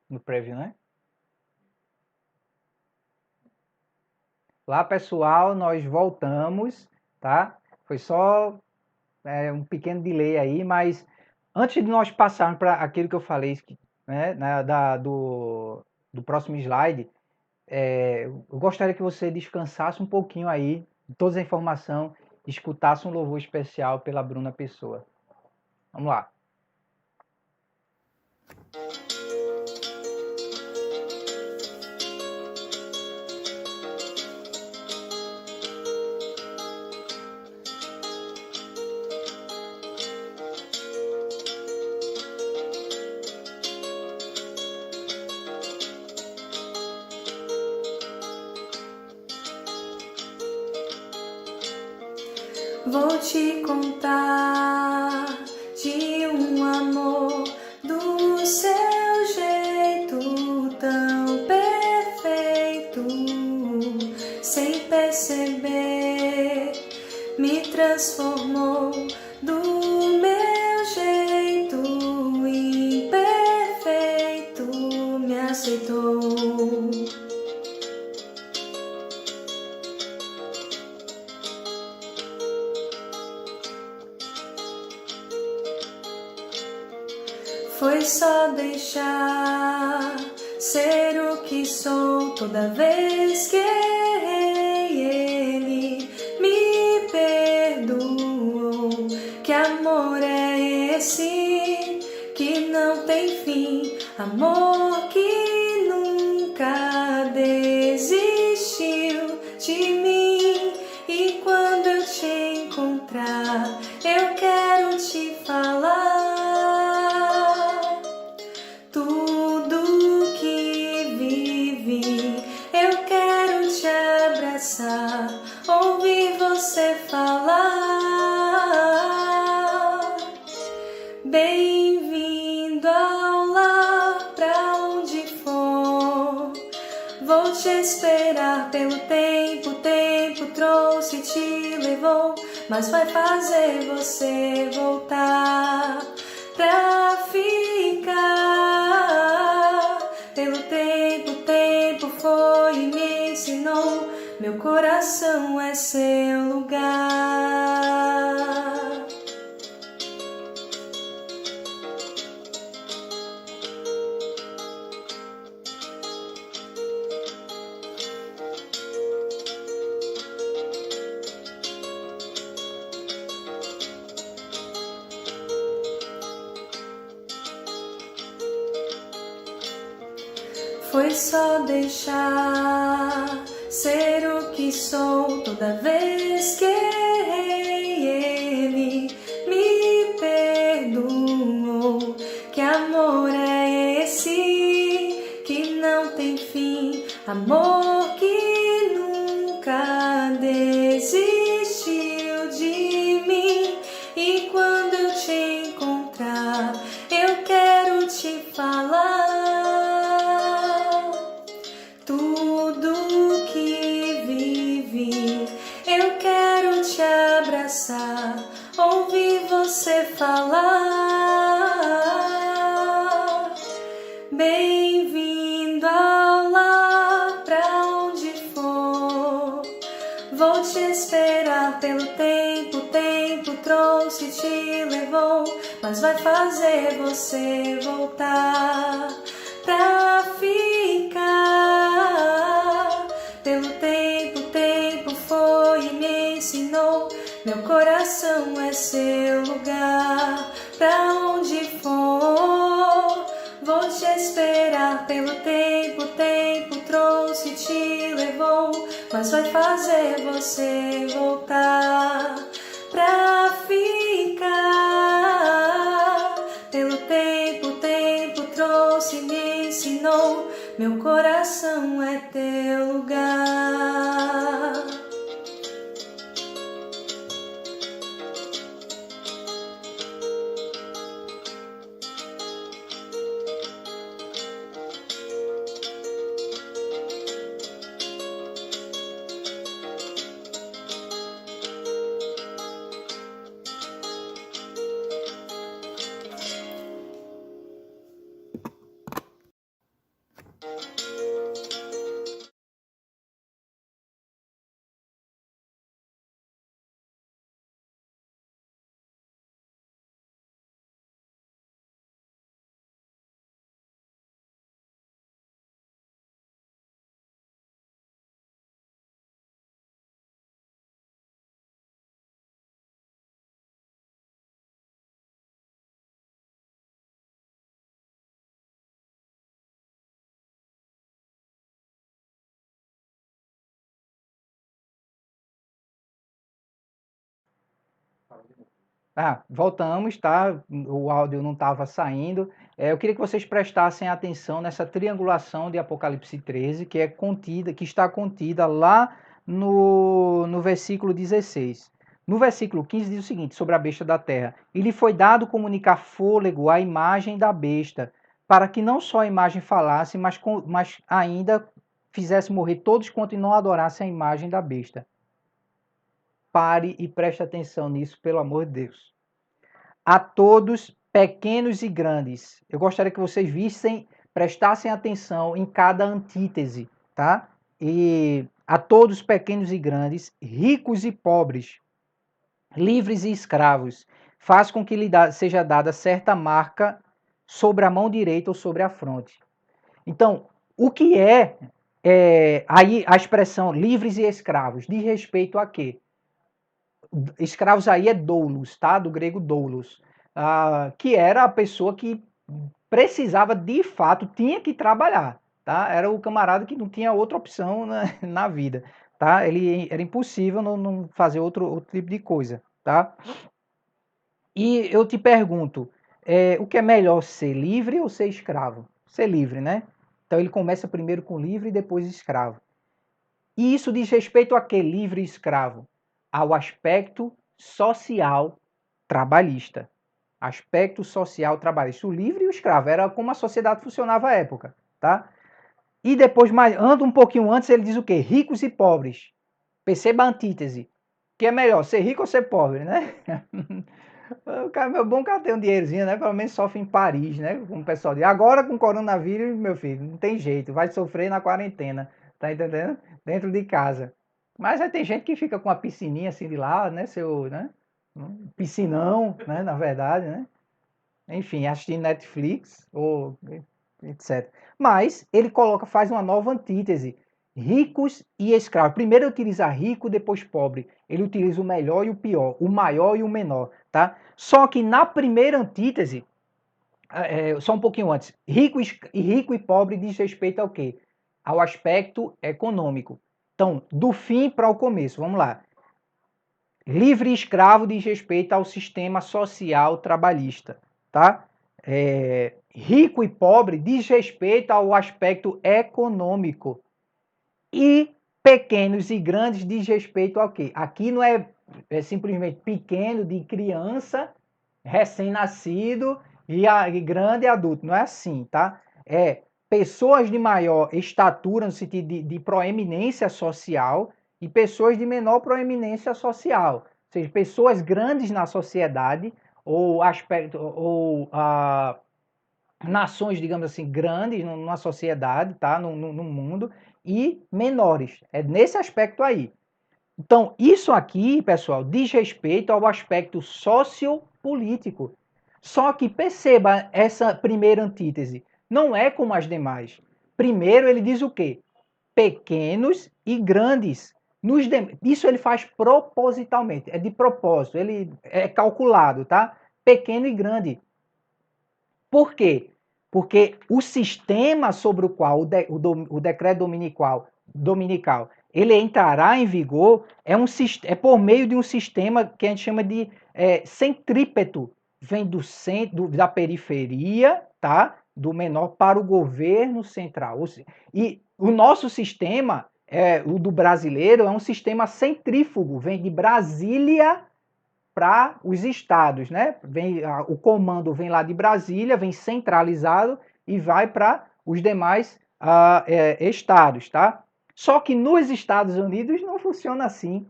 no preview, né? Lá, pessoal, nós voltamos, tá? Foi só um pequeno delay aí, mas antes de nós passarmos para aquilo que eu falei, né, do próximo slide, eu gostaria que você descansasse um pouquinho aí de toda a informação, escutasse um louvor especial pela Bruna Pessoa. Vamos lá. Vou te contar de um amor do seu jeito tão perfeito, sem perceber, me transformou do meu jeito imperfeito, me aceitou. Foi só deixar ser o que sou. Toda vez que errei, Ele me perdoou. Que amor é esse que não tem fim? Amor que nunca desistiu de mim. E quando eu te encontrar, eu quero te falar tudo que vivi. Eu quero te abraçar, ouvir você falar. Bem-vindo ao lar, pra onde for. Vou te esperar pelo tempo, o tempo trouxe e te levou, mas vai fazer você voltar pra ficar. Pelo tempo, o tempo foi e me ensinou, meu coração é seu lugar. Foi só deixar ser o que sou. Toda vez que errei, Ele me perdoou. Que amor é esse que não tem fim? Amor que nunca desistiu de mim. E quando eu te encontrar, eu quero te falar tudo que vivi. Eu quero te abraçar, ouvir você falar. Bem-vindo ao lar, pra onde for. Vou te esperar pelo tempo, o tempo trouxe e te levou, mas vai fazer você voltar pra ficar. Pelo tempo, o tempo foi e me ensinou, meu coração é seu lugar. Pra onde for, vou te esperar pelo tempo, o tempo trouxe e te levou, mas vai fazer você voltar pra ficar. Pelo tempo, o tempo trouxe e me ensinou, meu coração é teu lugar. Voltamos, tá? O áudio não estava saindo. Eu queria que vocês prestassem atenção nessa triangulação de Apocalipse 13, que é contida, que está contida lá no versículo 16. No versículo 15 diz o seguinte, sobre a besta da terra: E lhe foi dado comunicar fôlego à imagem da besta, para que não só a imagem falasse, mas ainda fizesse morrer todos quanto não adorassem a imagem da besta. Pare e preste atenção nisso, pelo amor de Deus. A todos, pequenos e grandes. Eu gostaria que vocês prestassem atenção em cada antítese, tá? E a todos, pequenos e grandes, ricos e pobres, livres e escravos, faz com que lhe seja dada certa marca sobre a mão direita ou sobre a fronte. Então, o que aí a expressão livres e escravos? Diz respeito a quê? Escravos aí é doulos, tá? Do grego doulos, que era a pessoa que precisava de fato, tinha que trabalhar, tá? Era o camarada que não tinha outra opção na vida, tá? Ele era impossível não fazer outro tipo de coisa, tá? E eu te pergunto, o que é melhor, ser livre ou ser escravo? Ser livre, né? Então ele começa primeiro com livre e depois escravo. E isso diz respeito a que livre e escravo? Ao aspecto social trabalhista. Aspecto social trabalhista. O livre e o escravo. Era como a sociedade funcionava à época. Tá? E depois, anda um pouquinho antes, ele diz o quê? Ricos e pobres. Perceba a antítese. O que é melhor, ser rico ou ser pobre, né? O cara, meu bom cara tem um dinheirozinho, né? Pelo menos sofre em Paris, né? Como o pessoal diz. Agora com o coronavírus, meu filho, não tem jeito. Vai sofrer na quarentena. Tá entendendo? Dentro de casa. Mas aí tem gente que fica com a piscininha assim de lado, né? Né? Piscinão, né? Na verdade, né? Enfim, assistindo Netflix ou etc. Mas ele faz uma nova antítese. Ricos e escravos. Primeiro ele utiliza rico, depois pobre. Ele utiliza o melhor e o pior, o maior e o menor, tá? Só que na primeira antítese, só um pouquinho antes, rico e pobre diz respeito ao quê? Ao aspecto econômico. Então, do fim para o começo, vamos lá. Livre e escravo diz respeito ao sistema social trabalhista, tá? Rico e pobre diz respeito ao aspecto econômico. E pequenos e grandes diz respeito ao quê? Aqui não é simplesmente pequeno de criança, recém-nascido e grande adulto. Não é assim, tá? É pessoas de maior estatura no sentido de proeminência social e pessoas de menor proeminência social. Ou seja, pessoas grandes na sociedade ou nações, digamos assim, grandes numa sociedade, tá? No mundo, e menores. É nesse aspecto aí. Então, isso aqui, pessoal, diz respeito ao aspecto sociopolítico. Só que perceba essa primeira antítese. Não é como as demais. Primeiro ele diz o quê? Pequenos e grandes. Isso ele faz propositalmente, é de propósito, ele é calculado, tá? Pequeno e grande. Por quê? Porque o sistema sobre o qual o decreto dominical ele entrará em vigor é por meio de um sistema que a gente chama de centrípeto. Vem do centro, da periferia, tá? Do menor para o governo central. E o nosso sistema, o do brasileiro, é um sistema centrífugo. Vem de Brasília para os estados, né? O comando vem lá de Brasília, vem centralizado e vai para os demais estados, tá? Só que nos Estados Unidos não funciona assim,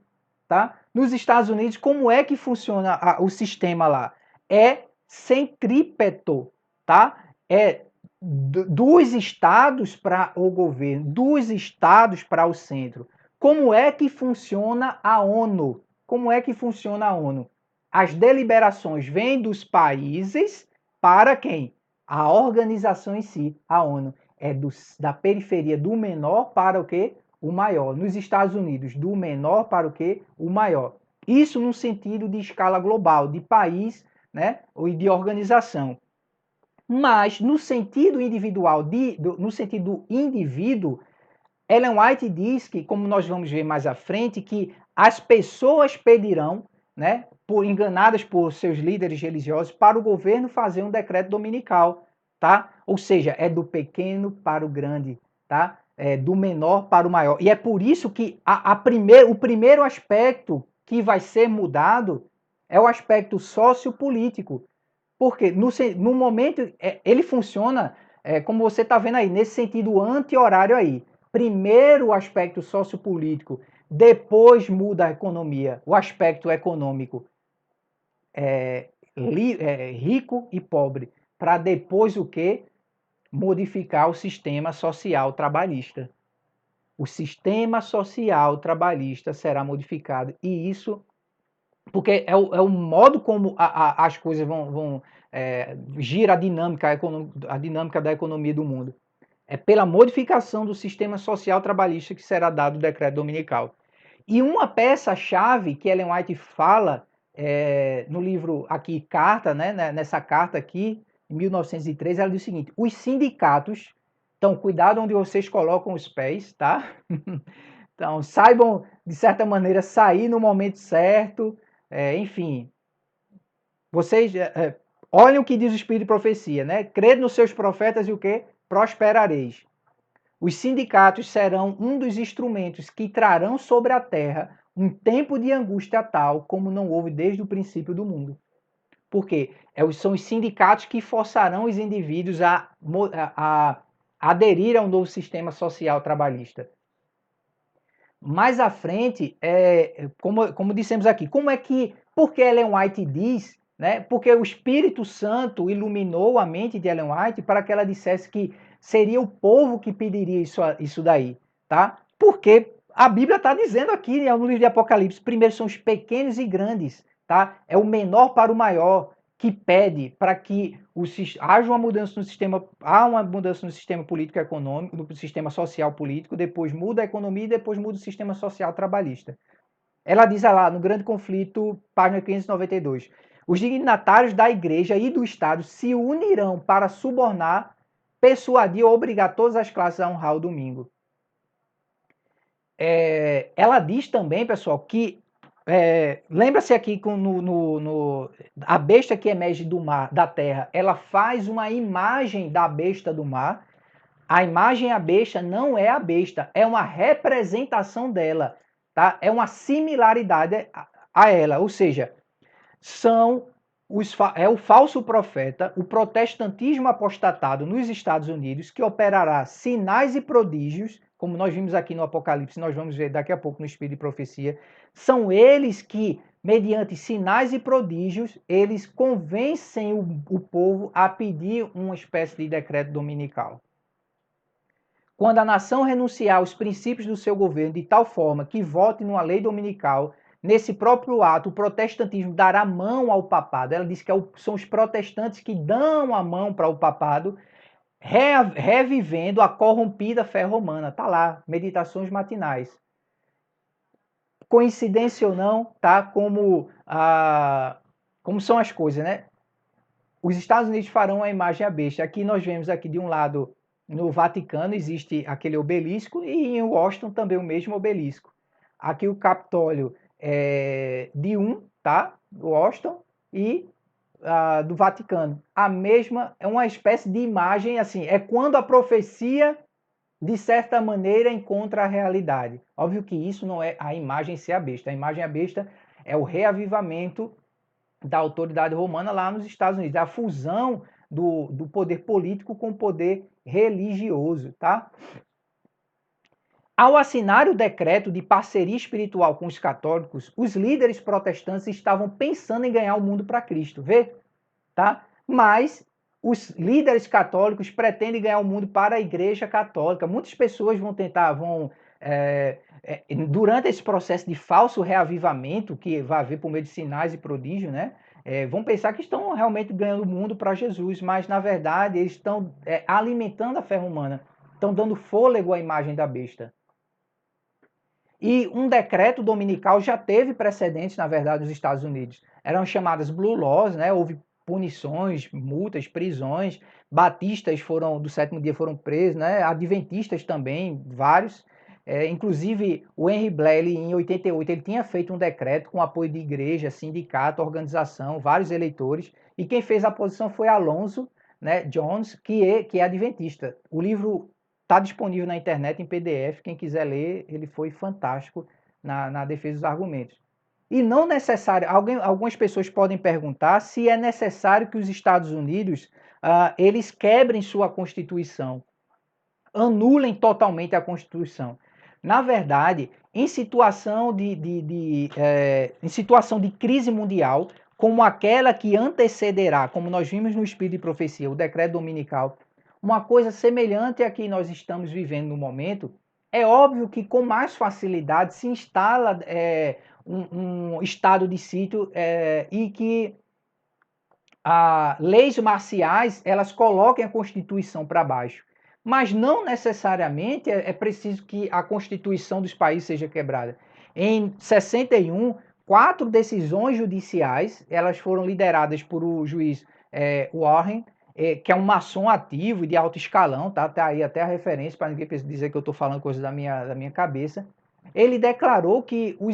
tá? Nos Estados Unidos, como é que funciona o sistema lá? É centrípeto, tá? É dos estados para o governo, dos estados para o centro. Como é que funciona a ONU? Como é que funciona a ONU? As deliberações vêm dos países para quem? A organização em si, a ONU. É da periferia do menor para o quê? O maior. Nos Estados Unidos, do menor para o quê? O maior. Isso no sentido de escala global, de país, né? Ou de organização. Mas no sentido individual, no sentido do indivíduo, Ellen White diz que, como nós vamos ver mais à frente, que as pessoas pedirão né, enganadas por seus líderes religiosos, para o governo fazer um decreto dominical, tá? Ou seja, é do pequeno para o grande, tá? É do menor para o maior. E é por isso que o primeiro aspecto que vai ser mudado é o aspecto sociopolítico. Porque no momento, ele funciona, como você está vendo aí, nesse sentido anti-horário aí. Primeiro o aspecto sociopolítico, depois muda a economia, o aspecto econômico, rico e pobre, para depois o quê? Modificar o sistema social trabalhista. O sistema social trabalhista será modificado, e isso porque é o modo como as coisas vão gira a dinâmica da economia do mundo. É pela modificação do sistema social trabalhista que será dado o decreto dominical. E uma peça-chave que Ellen White fala no livro aqui, Carta, né, nessa carta aqui, em 1903, ela diz o seguinte: os sindicatos, então cuidado onde vocês colocam os pés, tá? Então saibam, de certa maneira, sair no momento certo, enfim. Vocês olhem o que diz o Espírito de Profecia, né? Crede nos seus profetas e o quê? Prosperareis. Os sindicatos serão um dos instrumentos que trarão sobre a terra um tempo de angústia tal como não houve desde o princípio do mundo. Por quê? São os sindicatos que forçarão os indivíduos a aderir ao novo sistema social trabalhista. Mais à frente, como dissemos aqui, por que Ellen White diz, né? Porque o Espírito Santo iluminou a mente de Ellen White para que ela dissesse que seria o povo que pediria isso daí, tá? Porque a Bíblia está dizendo aqui, no livro de Apocalipse, primeiro são os pequenos e grandes, tá? É o menor para o maior que pede para que haja uma mudança no sistema, há uma mudança no sistema político e econômico, no sistema social político, depois muda a economia e depois muda o sistema social trabalhista. Ela diz lá no Grande Conflito, página 592, os dignatários da igreja e do Estado se unirão para subornar, persuadir ou obrigar todas as classes a honrar o domingo. Ela diz também, pessoal, que lembra-se aqui a besta que emerge do mar, da terra, ela faz uma imagem da besta do mar. A imagem à besta não é a besta, é uma representação dela, tá? É uma similaridade a ela, ou seja, é o falso profeta, o protestantismo apostatado nos Estados Unidos, que operará sinais e prodígios, como nós vimos aqui no Apocalipse, nós vamos ver daqui a pouco no Espírito de Profecia. São eles que, mediante sinais e prodígios, eles convencem o povo a pedir uma espécie de decreto dominical. Quando a nação renunciar aos princípios do seu governo de tal forma que vote numa lei dominical, nesse próprio ato, o protestantismo dará mão ao papado. Ela diz que são os protestantes que dão a mão para o papado, revivendo a corrompida fé romana. Está lá, Meditações Matinais. Coincidência ou não, tá? Como são as coisas, né? Os Estados Unidos farão a imagem à besta. Aqui nós vemos aqui de um lado, no Vaticano, existe aquele obelisco e em Washington também o mesmo obelisco. Aqui o Capitólio de tá? Washington e do Vaticano. A mesma, é uma espécie de imagem, assim, é quando a profecia, de certa maneira, encontra a realidade. Óbvio que isso não é a imagem ser a besta. A imagem à besta é o reavivamento da autoridade romana lá nos Estados Unidos, a fusão do poder político com o poder religioso, tá? Ao assinar o decreto de parceria espiritual com os católicos, os líderes protestantes estavam pensando em ganhar o mundo para Cristo, vê? Tá? Mas os líderes católicos pretendem ganhar o mundo para a Igreja Católica. Muitas pessoas durante esse processo de falso reavivamento, que vai haver por meio de sinais e prodígios, né? Vão pensar que estão realmente ganhando o mundo para Jesus, mas na verdade eles estão alimentando a fé romana, estão dando fôlego à imagem da besta. E um decreto dominical já teve precedentes, na verdade, nos Estados Unidos. Eram chamadas Blue Laws, né? Houve punições, multas, prisões. Batistas do sétimo dia foram presos, né? Adventistas também, vários. Inclusive, o Henry Blair, em 88, ele tinha feito um decreto com apoio de igreja, sindicato, organização, vários eleitores, e quem fez a posição foi Alonso, né, Jones, que é adventista. O livro está disponível na internet em PDF, quem quiser ler, ele foi fantástico na defesa dos argumentos. E não necessário, algumas pessoas podem perguntar se é necessário que os Estados Unidos eles quebrem sua Constituição, anulem totalmente a Constituição. Na verdade, em situação em situação de crise mundial, como aquela que antecederá, como nós vimos no Espírito de Profecia, o decreto dominical, uma coisa semelhante à que nós estamos vivendo no momento, é óbvio que com mais facilidade se instala um estado de sítio e que leis marciais elas coloquem a Constituição para baixo. Mas não necessariamente é preciso que a Constituição dos países seja quebrada. Em 61, 4 decisões judiciais elas foram lideradas por o juiz Warren, que é um maçom ativo de alto escalão, tá? Tá aí até a referência para ninguém dizer que eu estou falando coisa da minha cabeça. Ele declarou que o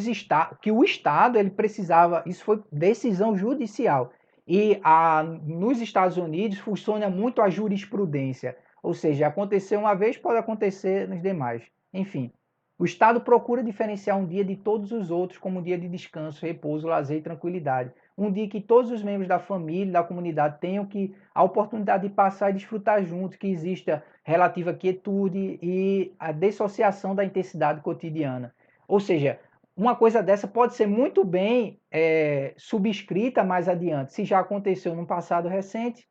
Estado ele precisava, isso foi decisão judicial, e nos Estados Unidos funciona muito a jurisprudência, ou seja, aconteceu uma vez, pode acontecer nos demais. Enfim, o Estado procura diferenciar um dia de todos os outros como um dia de descanso, repouso, lazer e tranquilidade. Um dia que todos os membros da família, da comunidade tenham a oportunidade de passar e desfrutar juntos, que exista relativa quietude e a dissociação da intensidade cotidiana. Ou seja, uma coisa dessa pode ser muito bem subscrita mais adiante, se já aconteceu num passado recente,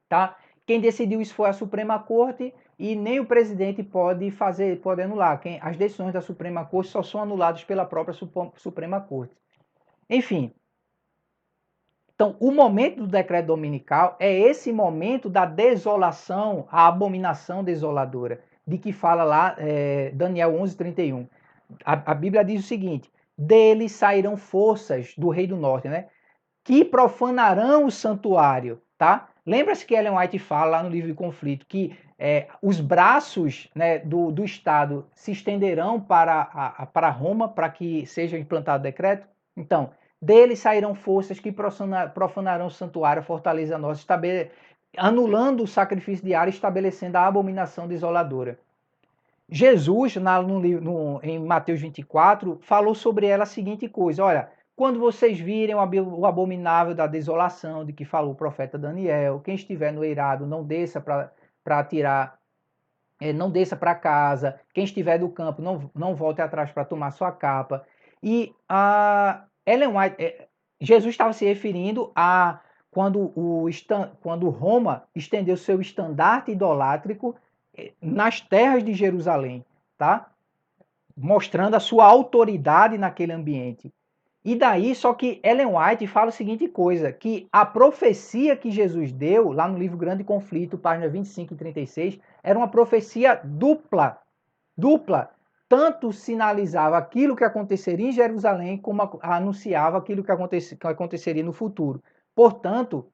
tá? Quem decidiu isso foi a Suprema Corte e nem o presidente pode anular. As decisões da Suprema Corte só são anuladas pela própria Suprema Corte. Enfim, então o momento do decreto dominical é esse momento da desolação, a abominação desoladora, de que fala lá Daniel 11:31. A Bíblia diz o seguinte: deles sairão forças do rei do norte, né? Que profanarão o santuário, tá? Lembra-se que Ellen White fala lá no livro de Conflito que os braços, né, do Estado se estenderão para Roma para que seja implantado o decreto? Então, deles sairão forças que profanarão o santuário, a fortaleza nossa, anulando o sacrifício diário, estabelecendo a abominação desoladora. Jesus, em Mateus 24, falou sobre ela a seguinte coisa: olha, quando vocês virem o abominável da desolação, de que falou o profeta Daniel, quem estiver no eirado, não desça para tirar, não desça para casa, quem estiver do campo, não volte atrás para tomar sua capa. E Ellen White, Jesus estava se referindo a quando Roma estendeu seu estandarte idolátrico nas terras de Jerusalém, tá? Mostrando a sua autoridade naquele ambiente. E daí, só que Ellen White fala a seguinte coisa, que a profecia que Jesus deu, lá no livro Grande Conflito, página 25 e 36, era uma profecia dupla. Tanto sinalizava aquilo que aconteceria em Jerusalém, como anunciava aquilo que aconteceria no futuro. Portanto,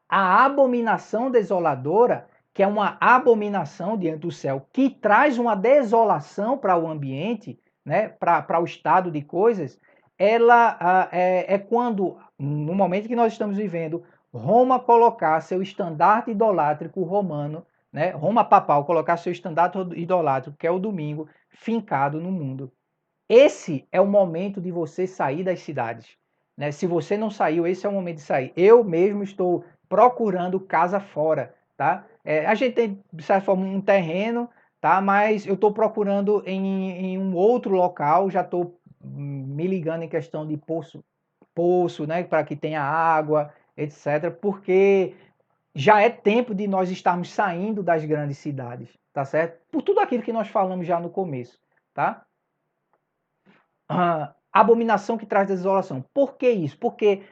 a abominação desoladora, que é uma abominação diante do céu, que traz uma desolação para o ambiente, né, para o estado de coisas, ela é quando, no momento que nós estamos vivendo, Roma colocar seu estandarte idolátrico romano, né, Roma papal colocar seu estandarte idolátrico, que é o domingo, fincado no mundo. Esse é o momento de você sair das cidades. Né? Se você não saiu, esse é o momento de sair. Eu mesmo estou procurando casa fora, tá? A gente tem, de certa forma, um terreno, tá? Mas eu estou procurando em um outro local, já estou me ligando em questão de poço, né? Para que tenha água, etc. Porque já é tempo de nós estarmos saindo das grandes cidades, tá certo? Por tudo aquilo que nós falamos já no começo, tá? Abominação que traz desolação. Por que isso? Porque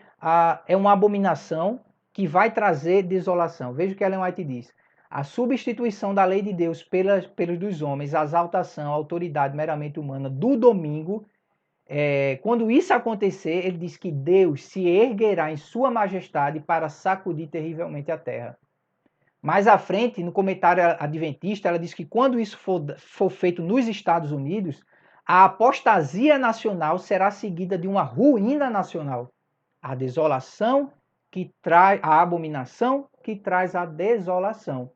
é uma abominação que vai trazer desolação. Veja o que Ellen White diz. A substituição da lei de Deus pelos dos homens, a exaltação, a autoridade meramente humana do domingo, quando isso acontecer, ele diz que Deus se erguerá em sua majestade para sacudir terrivelmente a terra. Mais à frente, no comentário adventista, ela diz que quando isso for feito nos Estados Unidos, a apostasia nacional será seguida de uma ruína nacional. A desolação que traz a abominação que traz a desolação.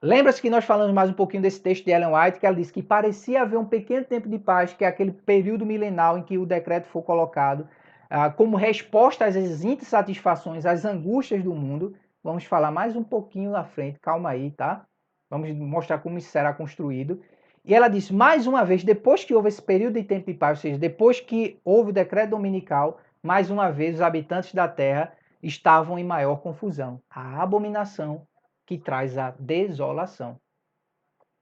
Lembra-se que nós falamos mais um pouquinho desse texto de Ellen White, que ela diz que parecia haver um pequeno tempo de paz, que é aquele período milenal em que o decreto foi colocado, como resposta às insatisfações, às angústias do mundo. Vamos falar mais um pouquinho na frente, calma aí, tá? Vamos mostrar como isso será construído. E ela diz, mais uma vez, depois que houve esse período de tempo de paz, ou seja, depois que houve o decreto dominical, mais uma vez os habitantes da terra estavam em maior confusão. A abominação que traz a desolação.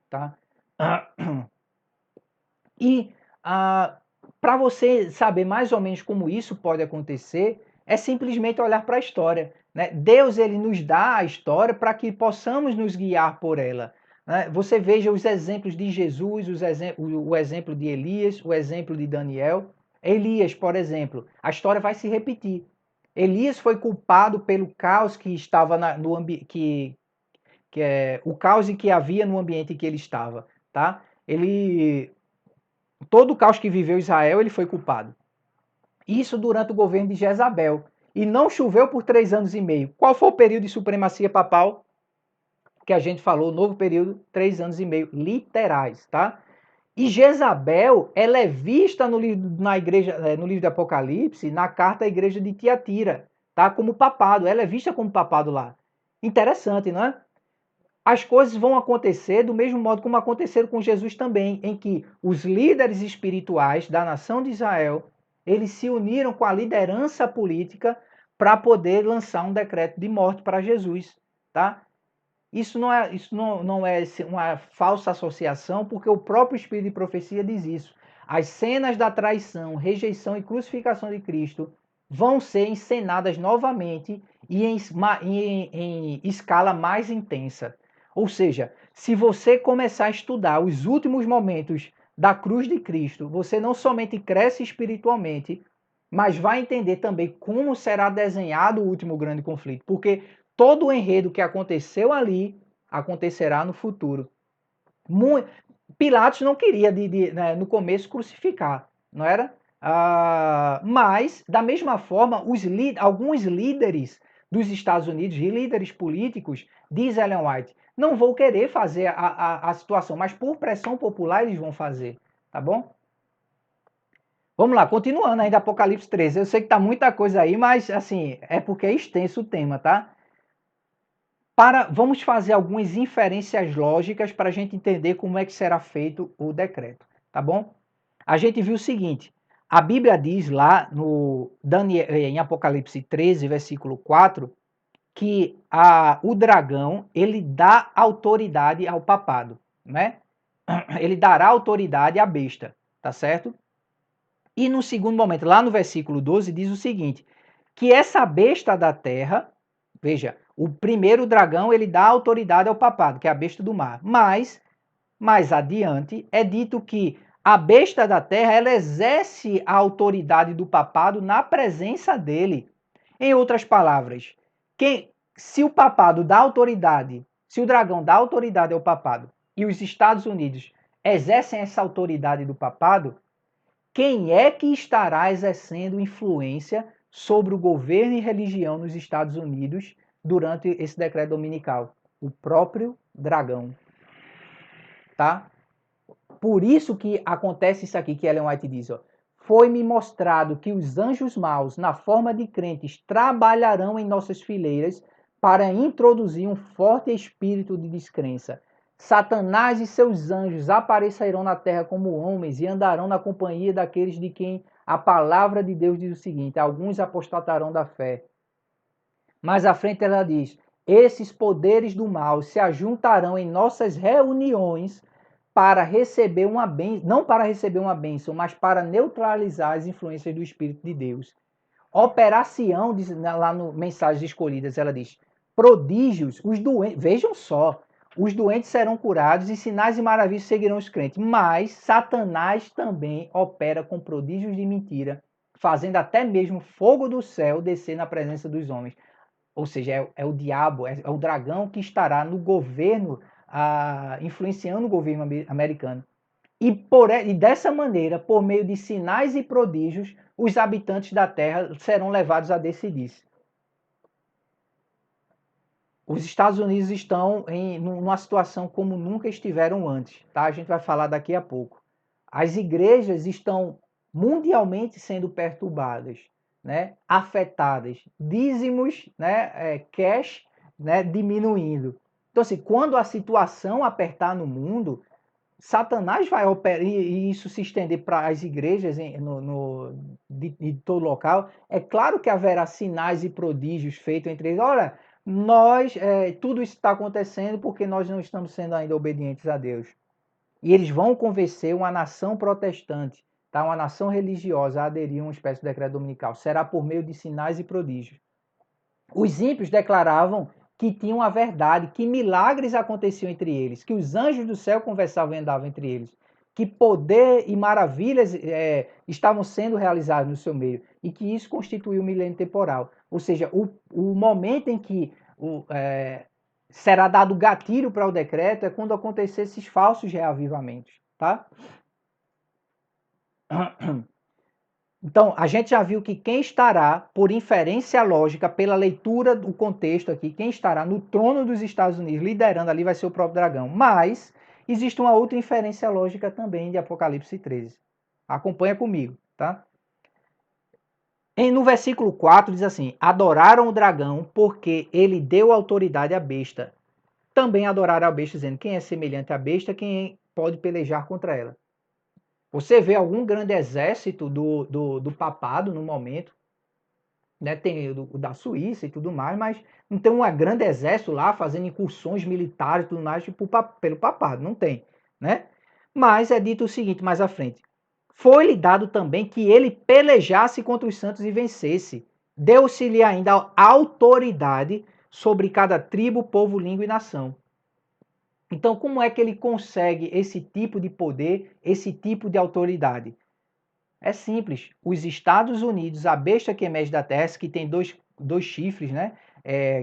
Tá? E para você saber mais ou menos como isso pode acontecer, é simplesmente olhar para a história. Né? Deus ele nos dá a história para que possamos nos guiar por ela. Né? Você veja os exemplos de Jesus, o exemplo de Elias, o exemplo de Daniel. Elias, por exemplo, a história vai se repetir. Elias foi culpado pelo caos que estava no ambiente, que é o caos que havia no ambiente em que ele estava, tá? Todo o caos que viveu Israel, ele foi culpado. Isso durante o governo de Jezabel. E não choveu por 3 anos e meio. Qual foi o período de supremacia papal que a gente falou? Novo período, 3 anos e meio, literais, tá? E Jezabel, ela é vista no livro de Apocalipse, na carta à igreja de Tiatira, tá? Como papado. Ela é vista como papado lá. Interessante, não é? As coisas vão acontecer do mesmo modo como aconteceram com Jesus também, em que os líderes espirituais da nação de Israel, eles se uniram com a liderança política para poder lançar um decreto de morte para Jesus, tá? Isso não é uma falsa associação, porque o próprio Espírito de Profecia diz isso. As cenas da traição, rejeição e crucificação de Cristo vão ser encenadas novamente e em escala mais intensa. Ou seja, se você começar a estudar os últimos momentos da cruz de Cristo, você não somente cresce espiritualmente, mas vai entender também como será desenhado o último grande conflito. Porque todo o enredo que aconteceu ali acontecerá no futuro. Pilatos não queria, né, no começo, crucificar, não era? Mas, da mesma forma, alguns líderes dos Estados Unidos, e líderes políticos, diz Ellen White, não vão querer fazer a situação, mas por pressão popular eles vão fazer, tá bom? Vamos lá, continuando ainda Apocalipse 13. Eu sei que tá muita coisa aí, mas assim, é porque é extenso o tema, tá? Vamos fazer algumas inferências lógicas para a gente entender como é que será feito o decreto, tá bom? A gente viu o seguinte, a Bíblia diz lá em Apocalipse 13, versículo 4, que o dragão, ele dá autoridade ao papado, né? Ele dará autoridade à besta, tá certo? E no segundo momento, lá no versículo 12, diz o seguinte, que essa besta da terra, veja, o primeiro dragão, ele dá autoridade ao papado, que é a besta do mar. Mas, mais adiante, é dito que a besta da terra, ela exerce a autoridade do papado na presença dele. Em outras palavras, se o papado dá autoridade, se o dragão dá autoridade ao papado, e os Estados Unidos exercem essa autoridade do papado, quem é que estará exercendo influência sobre o governo e religião nos Estados Unidos durante esse decreto dominical? O próprio dragão. Tá? Por isso que acontece isso aqui que Ellen White diz, ó. Foi-me mostrado que os anjos maus, na forma de crentes, trabalharão em nossas fileiras para introduzir um forte espírito de descrença. Satanás e seus anjos aparecerão na terra como homens e andarão na companhia daqueles de quem a palavra de Deus diz o seguinte: alguns apostatarão da fé. Mais à frente ela diz: esses poderes do mal se ajuntarão em nossas reuniões para receber uma bênção, não para receber uma bênção, mas para neutralizar as influências do Espírito de Deus. Operação, lá no Mensagens Escolhidas, ela diz: prodígios, os doentes, vejam só, os doentes serão curados e sinais e maravilhas seguirão os crentes. Mas Satanás também opera com prodígios de mentira, fazendo até mesmo fogo do céu descer na presença dos homens. ou seja, é o diabo, é o dragão que estará no governo, influenciando o governo americano. E dessa maneira, por meio de sinais e prodígios, os habitantes da terra serão levados a decidir-se. Os Estados Unidos estão numa situação como nunca estiveram antes, tá? A gente vai falar daqui a pouco. As igrejas estão mundialmente sendo perturbadas, né? Afetadas, dízimos, né? Cash, né? Diminuindo. Então, assim, quando a situação apertar no mundo, Satanás vai operar, e isso se estender para as igrejas de todo local. É claro que haverá sinais e prodígios feitos entre eles. Olha, tudo isso está acontecendo porque nós não estamos sendo ainda obedientes a Deus. E eles vão convencer uma nação protestante, tá? Uma nação religiosa a aderir a uma espécie de decreto dominical. Será por meio de sinais e prodígios. Os ímpios declaravam que tinham a verdade, que milagres aconteciam entre eles, que os anjos do céu conversavam e andavam entre eles, que poder e maravilhas estavam sendo realizados no seu meio, e que isso constituía o milênio temporal. Ou seja, o momento em que será dado gatilho para o decreto é quando acontecer esses falsos reavivamentos, tá? Então, a gente já viu que quem estará, por inferência lógica, pela leitura do contexto aqui, quem estará no trono dos Estados Unidos liderando ali vai ser o próprio dragão. Mas existe uma outra inferência lógica também de Apocalipse 13. Acompanha comigo, tá? No versículo 4 diz assim: adoraram o dragão porque ele deu autoridade à besta. Também adoraram a besta, dizendo: quem é semelhante à besta, quem pode pelejar contra ela? Você vê algum grande exército do papado no momento, né? Tem o da Suíça e tudo mais, mas não tem um grande exército lá fazendo incursões militares e tudo mais pelo papado, não tem, né? Mas é dito o seguinte mais à frente: foi-lhe dado também que ele pelejasse contra os santos e vencesse. Deu-se-lhe ainda autoridade sobre cada tribo, povo, língua e nação. Então, como é que ele consegue esse tipo de poder, esse tipo de autoridade? É simples. Os Estados Unidos, a besta que emerge da terra, que tem dois chifres, né?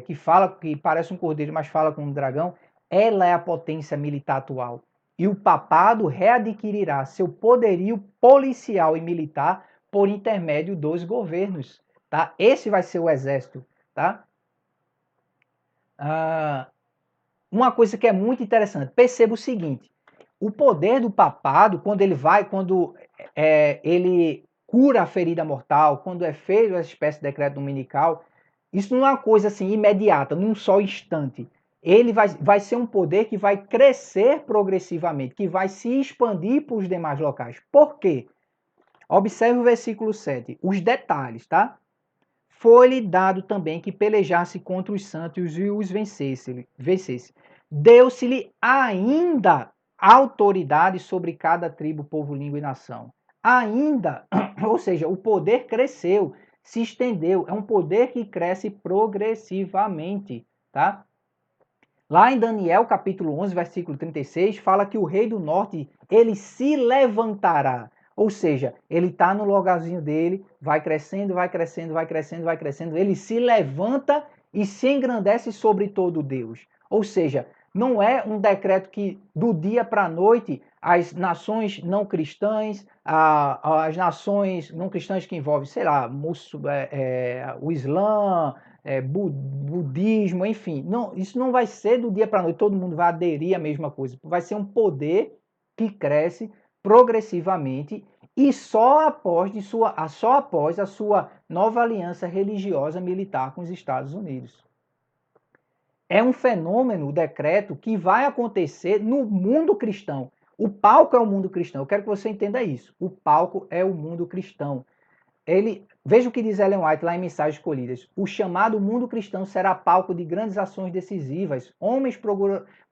Que parece um cordeiro, mas fala como um dragão, ela é a potência militar atual. E o papado readquirirá seu poderio policial e militar por intermédio dos governos, tá? Esse vai ser o exército, tá? Uma coisa que é muito interessante, perceba o seguinte: o poder do papado, quando ele cura a ferida mortal, quando é feito essa espécie de decreto dominical, isso não é uma coisa assim imediata, num só instante. Ele vai ser um poder que vai crescer progressivamente, que vai se expandir para os demais locais. Por quê? Observe o versículo 7, os detalhes, tá? Foi-lhe dado também que pelejasse contra os santos e os vencesse. Deu-se-lhe ainda autoridade sobre cada tribo, povo, língua e nação. Ainda, ou seja, o poder cresceu, se estendeu. É um poder que cresce progressivamente, tá? Lá em Daniel, capítulo 11, versículo 36, fala que o rei do norte, ele se levantará. Ou seja, ele está no lugarzinho dele, vai crescendo, vai crescendo, vai crescendo, vai crescendo. Ele se levanta e se engrandece sobre todo Deus. Ou seja, não é um decreto que do dia para a noite as nações não cristãs, as nações não cristãs que envolvem, sei lá, o Islã, budismo, enfim. Não, isso não vai ser do dia para a noite, todo mundo vai aderir à mesma coisa. Vai ser um poder que cresce progressivamente e só após a sua nova aliança religiosa militar com os Estados Unidos. É um fenômeno, o decreto, que vai acontecer no mundo cristão. O palco é o mundo cristão. Eu quero que você entenda isso. O palco é o mundo cristão. Veja o que diz Ellen White lá em Mensagens Escolhidas. O chamado mundo cristão será palco de grandes ações decisivas. Homens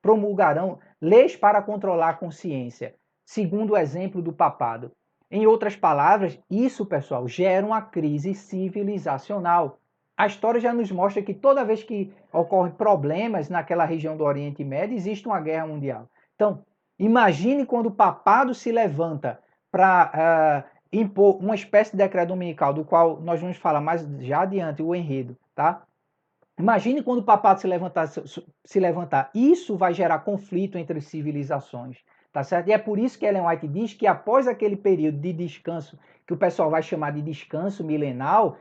promulgarão leis para controlar a consciência, segundo o exemplo do papado. Em outras palavras, isso, pessoal, gera uma crise civilizacional. A história já nos mostra que toda vez que ocorrem problemas naquela região do Oriente Médio, existe uma guerra mundial. Então, imagine quando o papado se levanta para impor uma espécie de decreto dominical, do qual nós vamos falar mais já adiante, o enredo, tá? Imagine quando o papado se levantar. Isso vai gerar conflito entre civilizações, tá certo? E é por isso que Ellen White diz que após aquele período de descanso, que o pessoal vai chamar de descanso milenal,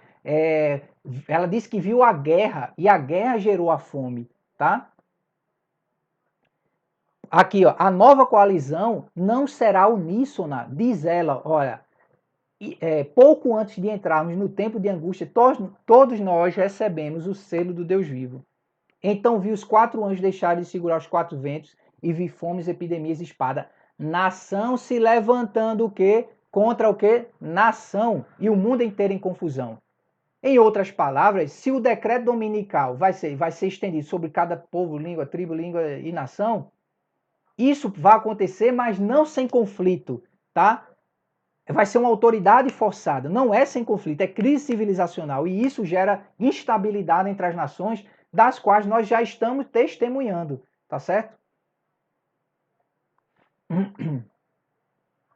ela diz que viu a guerra, e a guerra gerou a fome, tá? Aqui, ó, a nova coalizão não será uníssona, diz ela, olha, pouco antes de entrarmos no tempo de angústia, todos nós recebemos o selo do Deus vivo. Então vi os 4 anjos deixarem de segurar os 4 ventos e vi fomes, epidemias e espada. Nação se levantando o quê? Contra o quê? Nação. E o mundo inteiro em confusão. Em outras palavras, se o decreto dominical vai ser estendido sobre cada povo, língua, tribo, língua e nação, isso vai acontecer, mas não sem conflito, tá? Vai ser uma autoridade forçada, não é sem conflito, é crise civilizacional e isso gera instabilidade entre as nações, das quais nós já estamos testemunhando, tá certo?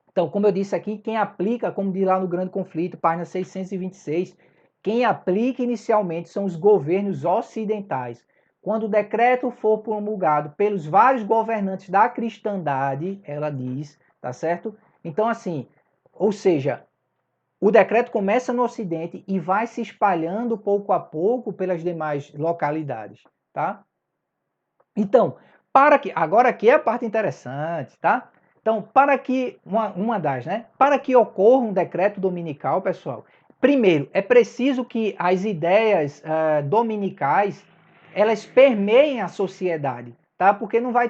Então, como eu disse aqui, quem aplica, como diz lá no Grande Conflito, página 626, quem aplica inicialmente são os governos ocidentais. Quando o decreto for promulgado pelos vários governantes da cristandade, ela diz, tá certo? Então, assim, ou seja, o decreto começa no Ocidente e vai se espalhando pouco a pouco pelas demais localidades, tá? Então, agora aqui é a parte interessante, tá? Então, para que ocorra um decreto dominical, pessoal, primeiro, é preciso que as ideias dominicais, elas permeiem a sociedade, tá? Porque não vai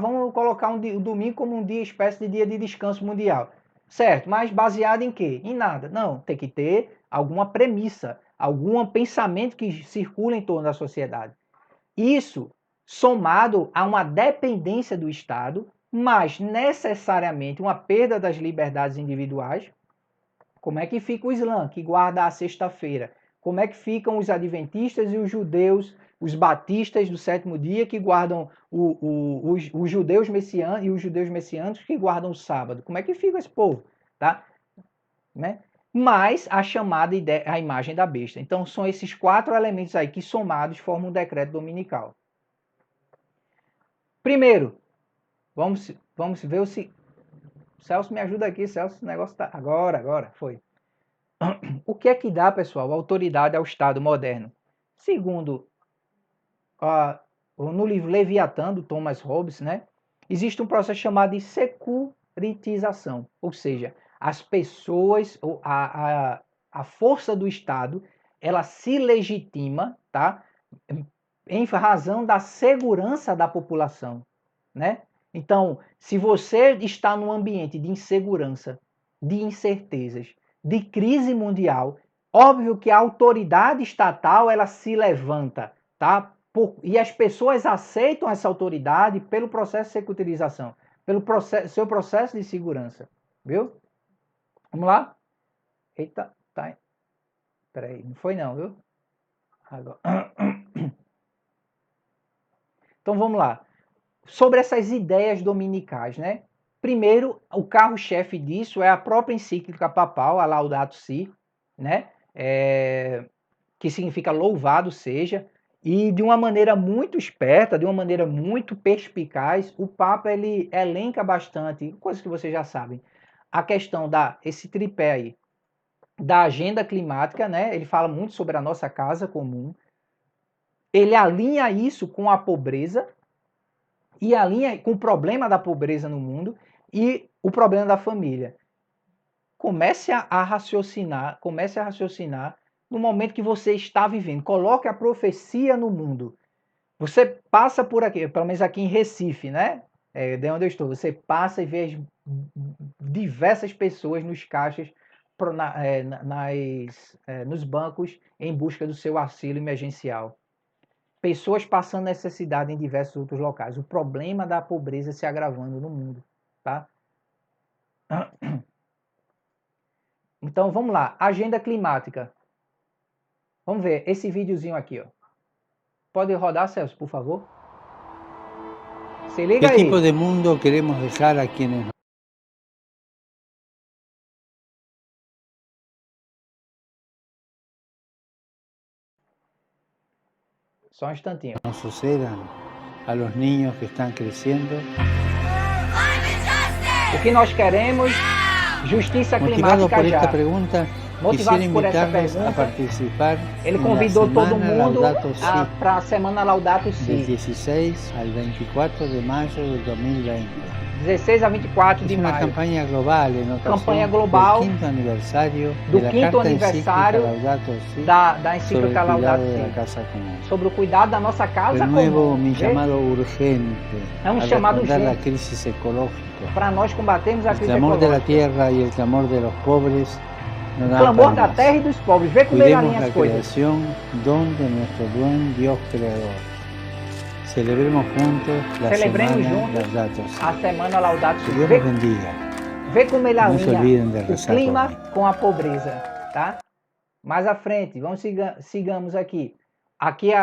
vamos colocar o domingo como um dia, espécie de dia de descanso mundial. Certo, mas baseado em quê? Em nada. Não, tem que ter alguma premissa, algum pensamento que circula em torno da sociedade. Isso somado a uma dependência do Estado, mas necessariamente uma perda das liberdades individuais. Como é que fica o Islã, que guarda a sexta-feira? Como é que ficam os adventistas e os judeus, os batistas do sétimo dia, que guardam os judeus messiânicos e os judeus messiânicos que guardam o sábado? Como é que fica esse povo? Tá? Né? Mais a chamada a imagem da besta. Então, são esses 4 elementos aí que somados formam um decreto dominical. Primeiro, vamos ver o se. Celso, me ajuda aqui, Celso. O negócio tá. Agora, foi. O que é que dá, pessoal, autoridade ao Estado moderno? Segundo, no livro Leviatã, do Thomas Hobbes, né, existe um processo chamado de securitização. Ou seja, as pessoas, a força do Estado, ela se legitima, tá? Em razão da segurança da população, né? Então, se você está num ambiente de insegurança, de incertezas, de crise mundial, óbvio que a autoridade estatal ela se levanta, tá? E as pessoas aceitam essa autoridade pelo processo de securitização, pelo seu processo de segurança, viu? Vamos lá? Eita, tá. Peraí, não foi não, viu? Agora. Então vamos lá. Sobre essas ideias dominicais, né? Primeiro, o carro-chefe disso é a própria encíclica papal, a Laudato Si, né? Que significa louvado seja, e de uma maneira muito esperta, de uma maneira muito perspicaz, o Papa ele elenca bastante, coisas que vocês já sabem, a questão esse tripé aí, da agenda climática, né? Ele fala muito sobre a nossa casa comum, ele alinha isso com a pobreza, e alinha com o problema da pobreza no mundo e o problema da família. Comece a raciocinar no momento que você está vivendo. Coloque a profecia no mundo. Você passa por aqui, pelo menos aqui em Recife, né? De onde eu estou. Você passa e vê diversas pessoas nos caixas, nos bancos, em busca do seu auxílio emergencial. Pessoas passando necessidade em diversos outros locais. O problema da pobreza se agravando no mundo, tá? Então vamos lá, agenda climática. Vamos ver esse videozinho aqui, ó. Pode rodar, Celso, por favor? Se liga aí. Que tipo de mundo queremos deixar a quienes Só um instantinho. no sucedan a los niños que están creciendo. O que nós queremos? Justiça Motivado climática por já. esta pregunta, quisiera Motivados por essa invitarlos a pergunta, participar ele en la convidou todo Semana mundo Laudato Si, para a Semana Laudato del Si, 16 al 24 de mayo del 2020. 16 a 24 de Es una maio. campaña global en Campanha ocasión global del quinto aniversario do de la quinto Carta Encíclica aniversário Laudato Si da sobre el encíclica cuidado Laudato de la Si, casa común. sobre o cuidado da nossa casa Renuevo comum. mi llamado urgente É um a chamado responder la urgente crisis ecológica. para nós combatermos a El crise clamor de la ecológica. tierra y el clamor de los pobres no O dan clamor para da más. terra e dos pobres. Vê como ele Cuidemos alinha la as coisas. creación, don de nuestro buen Dios creador. Celebremos juntos la Celebremos Semana juntos Laudato Si. a Semana Laudato Que Si. Dios Vê, nos bendiga. vê como ele Não se olvidem de alinha o rezar clima por mim. com a pobreza, tá? Mais à frente, sigamos aqui. Aqui é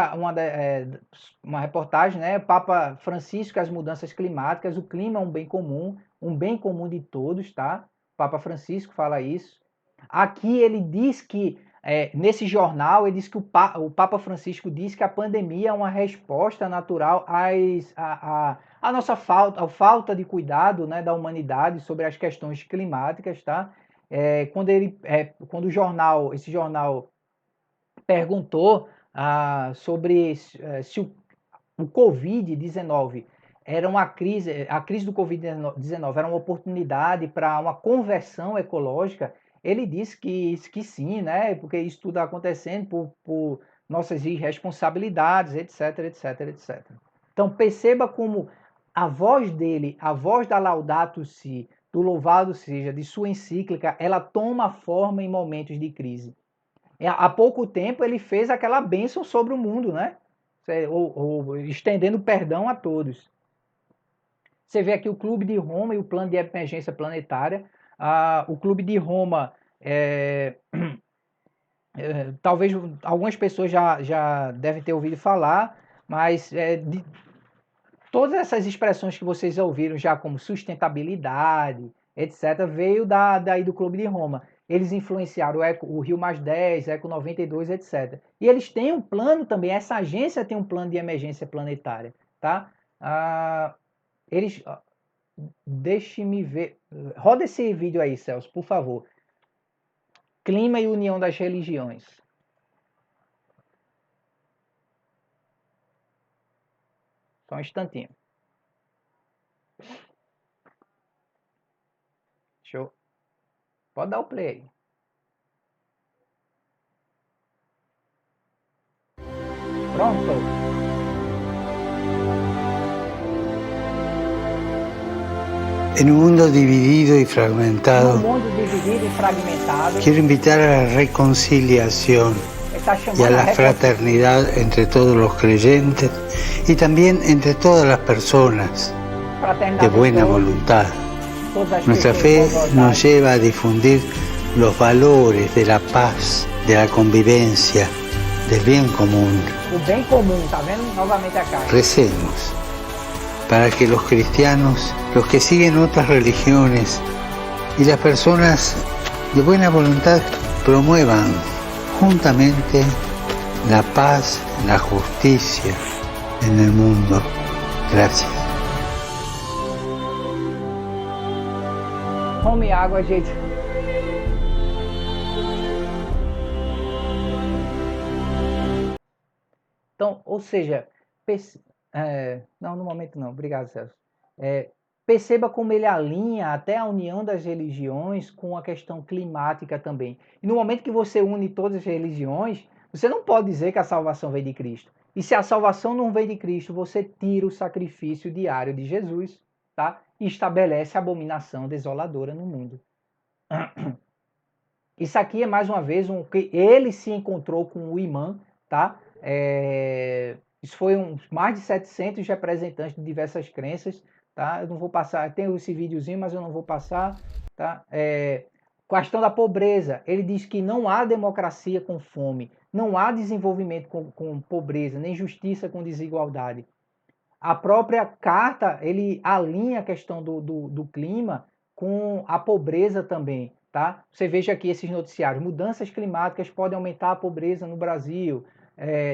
uma reportagem, né? Papa Francisco e as mudanças climáticas. O clima é um bem comum de todos, tá? Papa Francisco fala isso. Aqui ele diz que, nesse jornal, ele diz que o Papa Francisco diz que a pandemia é uma resposta natural à nossa falta de cuidado, né, da humanidade sobre as questões climáticas, tá? Quando esse jornal perguntou sobre se o Covid-19 era uma crise, a crise do Covid-19 era uma oportunidade para uma conversão ecológica, ele disse que sim, né? Porque isso tudo está acontecendo por nossas irresponsabilidades, etc, etc, etc. Então perceba como a voz dele, a voz da Laudato Si, do louvado seja, de sua encíclica, ela toma forma em momentos de crise. Há pouco tempo ele fez aquela bênção sobre o mundo, né? Ou estendendo perdão a todos. Você vê aqui o Clube de Roma e o Plano de Emergência Planetária. O Clube de Roma, talvez algumas pessoas já devem ter ouvido falar, mas todas essas expressões que vocês ouviram já como sustentabilidade, etc., veio daí do Clube de Roma. Eles influenciaram o Rio +10, Eco 92, etc. E eles têm um plano também, essa agência tem um plano de emergência planetária, tá? Deixe-me ver. Roda esse vídeo aí, Celso, por favor. Clima e união das religiões. Só um instantinho. Show. Pode dar o play aí. Pronto. En un mundo dividido y fragmentado, No mundo dividido e fragmentado, quiero invitar a la reconciliación está y a chamando la a reconciliação fraternidad entre todos los creyentes y también entre todas las personas de buena voluntad. Todas as Nuestra pessoas fe de boa vontade. nos lleva a difundir los valores de la paz, de la convivencia, del bien común. O bem comum, tá vendo? Novamente a cara. Recemos para que los cristianos, los que siguen otras religiones y las personas de buena voluntad promuevan juntamente la paz, la justicia en el mundo. Gracias. Tome água, gente. Então, ou seja, não, no momento não. Obrigado, Celso. Perceba como ele alinha até a união das religiões com a questão climática também. E no momento que você une todas as religiões, você não pode dizer que a salvação vem de Cristo. E se a salvação não vem de Cristo, você tira o sacrifício diário de Jesus, tá? E estabelece a abominação desoladora no mundo. Isso aqui é mais uma vez que ele se encontrou com o imã, tá? Isso foi mais de 700 representantes de diversas crenças, tá? Eu não vou passar, tem esse videozinho, mas eu não vou passar, tá? Questão da pobreza, ele diz que não há democracia com fome, não há desenvolvimento com pobreza, nem justiça com desigualdade. A própria carta, ele alinha a questão do clima com a pobreza também, tá? Você veja aqui esses noticiários, mudanças climáticas podem aumentar a pobreza no Brasil,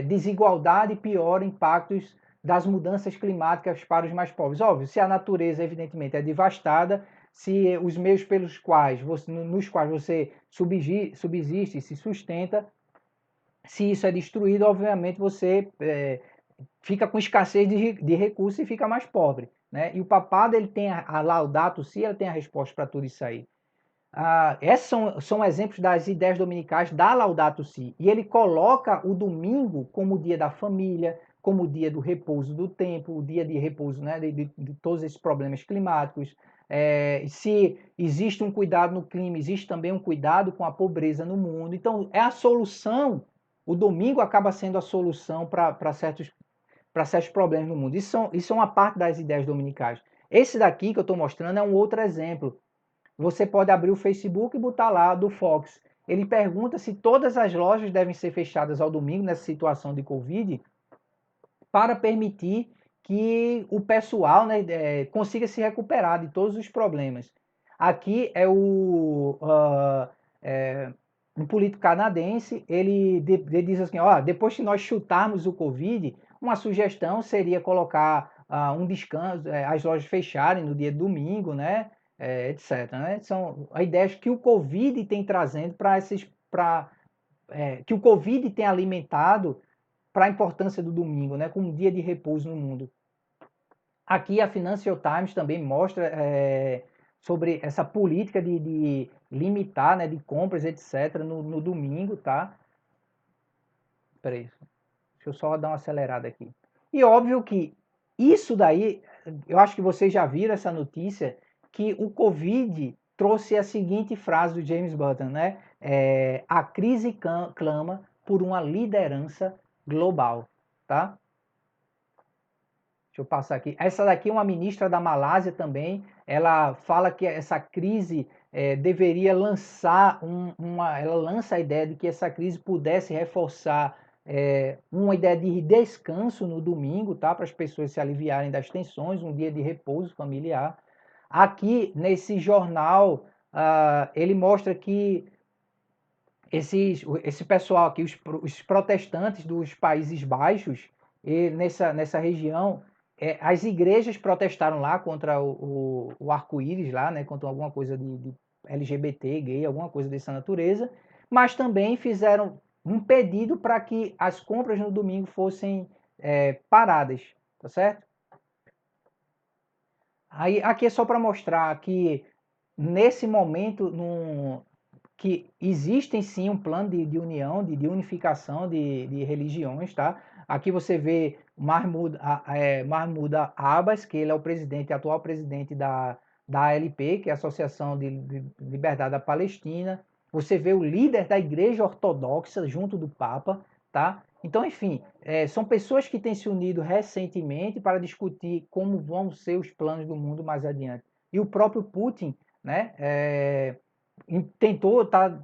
desigualdade e pior impactos das mudanças climáticas para os mais pobres. Óbvio, se a natureza, evidentemente, é devastada, se os meios nos quais você subsiste e se sustenta, se isso é destruído, obviamente você fica com escassez de recursos e fica mais pobre, né? E o papado, ele tem a Laudato Si, ele tem a resposta para tudo isso aí. Esses são exemplos das ideias dominicais da Laudato Si. E ele coloca o domingo como o dia da família, como o dia do repouso do tempo, o dia de repouso, né, de todos esses problemas climáticos. Se existe um cuidado no clima, existe também um cuidado com a pobreza no mundo. Então, é a solução. O domingo acaba sendo a solução para certos problemas no mundo. Isso é uma parte das ideias dominicais. Esse daqui que eu estou mostrando é um outro exemplo. Você pode abrir o Facebook e botar lá do Fox. Ele pergunta se todas as lojas devem ser fechadas ao domingo nessa situação de Covid para permitir que o pessoal, né, consiga se recuperar de todos os problemas. Aqui é um político canadense, ele diz assim, depois que nós chutarmos o Covid, uma sugestão seria colocar um descanso, as lojas fecharem no dia de domingo, né? Etc. Né? São ideias que o Covid tem trazendo que o Covid tem alimentado para a importância do domingo, né? Como um dia de repouso no mundo. Aqui a Financial Times também mostra sobre essa política de limitar, né, de compras, etc., no domingo, tá? Peraí, deixa eu só dar uma acelerada aqui. E óbvio que isso daí, eu acho que vocês já viram essa notícia, que o Covid trouxe a seguinte frase do James Button, né? A crise clama por uma liderança global, tá? Deixa eu passar aqui. Essa daqui é uma ministra da Malásia também. Ela fala que essa crise deveria lançar ela lança a ideia de que essa crise pudesse reforçar uma ideia de descanso no domingo, tá? Para as pessoas se aliviarem das tensões, um dia de repouso familiar. Aqui nesse jornal, ele mostra que esse pessoal aqui, os protestantes dos Países Baixos, e nessa região, as igrejas protestaram lá contra o arco-íris lá, né, contra alguma coisa de LGBT, gay, alguma coisa dessa natureza, mas também fizeram um pedido para que as compras no domingo fossem paradas, tá certo? Aí, aqui é só para mostrar que nesse momento, que existem sim um plano de união, de unificação de religiões, tá? Aqui você vê Mahmoud Abbas, que ele é o atual presidente da ALP, que é a Associação de Liberdade da Palestina. Você vê o líder da Igreja Ortodoxa junto do Papa, tá? Então, enfim, são pessoas que têm se unido recentemente para discutir como vão ser os planos do mundo mais adiante. E o próprio Putin, né,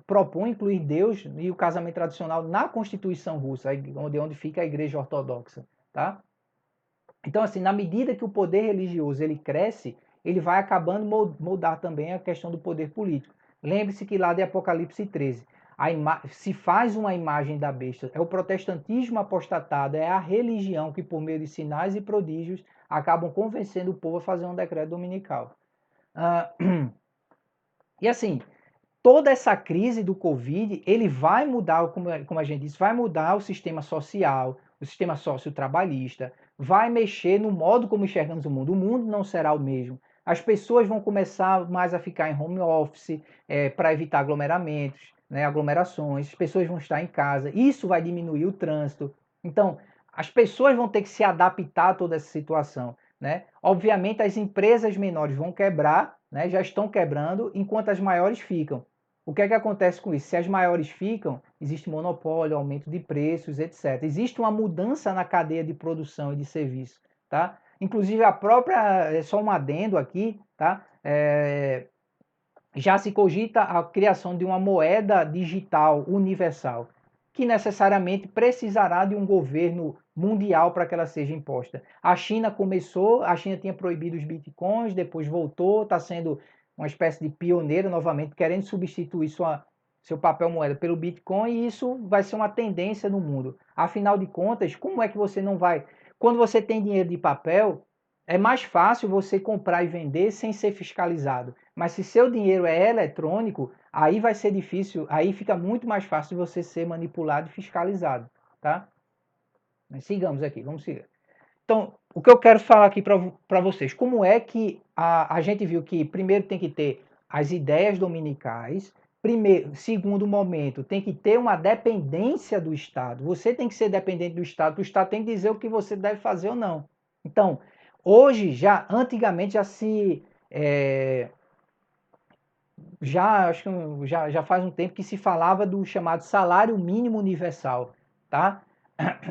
propõe incluir Deus e o casamento tradicional na Constituição russa, onde fica a Igreja Ortodoxa, tá? Então, assim, na medida que o poder religioso ele cresce, ele vai acabando mudar também a questão do poder político. Lembre-se que lá de Apocalipse 13, se faz uma imagem da besta, é o protestantismo apostatado, é a religião que, por meio de sinais e prodígios, acabam convencendo o povo a fazer um decreto dominical. E assim, toda essa crise do Covid, ele vai mudar, como a gente disse, vai mudar o sistema social, o sistema sociotrabalhista, vai mexer no modo como enxergamos o mundo. O mundo não será o mesmo. As pessoas vão começar mais a ficar em home office para evitar aglomeramentos, né, aglomerações. As pessoas vão estar em casa. Isso vai diminuir o trânsito. Então, as pessoas vão ter que se adaptar a toda essa situação, né? Obviamente, as empresas menores vão quebrar, né, já estão quebrando, enquanto as maiores ficam. O que é que acontece com isso? Se as maiores ficam, existe monopólio, aumento de preços, etc. Existe uma mudança na cadeia de produção e de serviço, tá? Inclusive a própria, só um adendo aqui, tá? Já se cogita a criação de uma moeda digital universal, que necessariamente precisará de um governo mundial para que ela seja imposta. A China tinha proibido os bitcoins, depois voltou, está sendo uma espécie de pioneira novamente, querendo substituir seu papel moeda pelo Bitcoin, e isso vai ser uma tendência no mundo. Afinal de contas, como é que você não vai... Quando você tem dinheiro de papel, é mais fácil você comprar e vender sem ser fiscalizado. Mas se seu dinheiro é eletrônico, aí vai ser difícil, aí fica muito mais fácil de você ser manipulado e fiscalizado, tá? Mas sigamos aqui, vamos seguir. Então, o que eu quero falar aqui para vocês, como é que a gente viu que primeiro tem que ter as ideias dominicais, primeiro, segundo momento, tem que ter uma dependência do Estado. Você tem que ser dependente do Estado, o Estado tem que dizer o que você deve fazer ou não. Então, hoje, antigamente acho que já faz um tempo que se falava do chamado salário mínimo universal, tá?